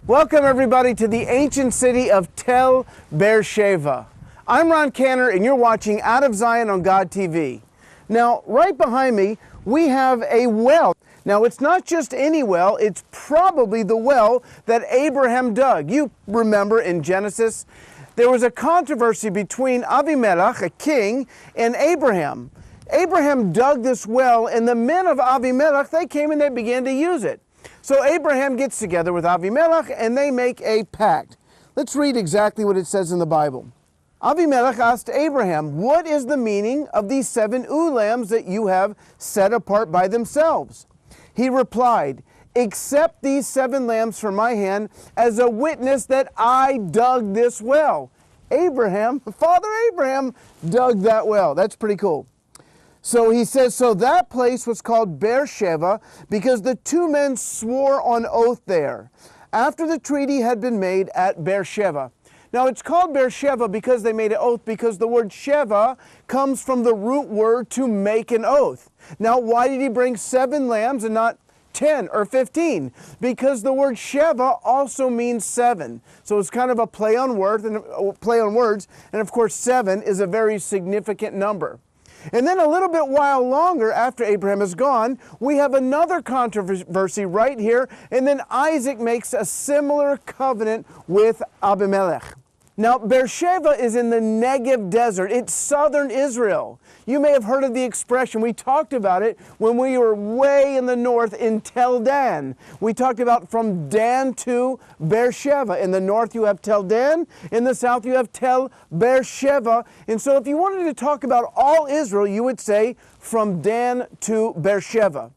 Welcome everybody to the ancient city of Beer Seva. I'm Ron Canner and you're watching Out of Zion on God TV. Now, right behind me, we have a well. Now, it's not just any well, it's probably the well that Abraham dug. You remember in Genesis, there was a controversy between Abimelech, a king, and Abraham. Abraham dug this well, and the men of Abimelech, they came and they began to use it. So Abraham gets together with Abimelech and they make a pact. Let's read exactly what it says in the Bible. Abimelech asked Abraham, "What is the meaning of these 7 ewe lambs that you have set apart by themselves?" He replied, "Accept these 7 lambs from my hand as a witness that I dug this well." Father Abraham dug that well. That's pretty cool. So he says, so that place was called Beer Seva because the 2 men swore on oath there after the treaty had been made at Beer Seva. Now it's called Beer Seva because they made an oath, because the word Sheva comes from the root word to make an oath. Now why did he bring 7 lambs and not 10 or 15? Because the word Sheva also means 7. So it's kind of a play on words, and of course 7 is a very significant number. And then a little bit while longer after Abraham is gone, we have another controversy right here, and then Isaac makes a similar covenant with Abimelech. Now, Beer Seva is in the Negev desert. It's southern Israel. You may have heard of the expression. We talked about it when we were way in the north in Tel Dan. We talked about from Dan to Beer Seva. In the north you have Tel Dan. In the south you have Beer Seva. And so if you wanted to talk about all Israel, you would say from Dan to Beer Seva.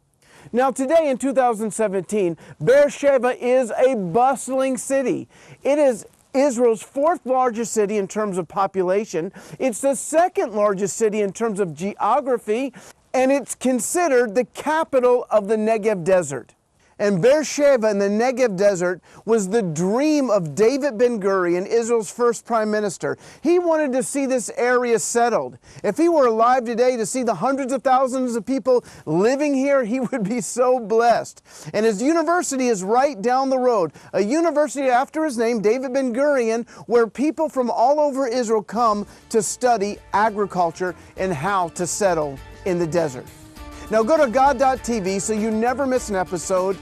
Now today in 2017, Beer Seva is a bustling city. It is Israel's 4th largest city in terms of population. It's the 2nd largest city in terms of geography, and it's considered the capital of the Negev desert. And Beer Seva in the Negev desert was the dream of David Ben-Gurion, Israel's first prime minister. He wanted to see this area settled. If he were alive today to see the hundreds of thousands of people living here, he would be so blessed. And his university is right down the road, a university after his name, David Ben-Gurion, where people from all over Israel come to study agriculture and how to settle in the desert. Now go to God.tv so you never miss an episode.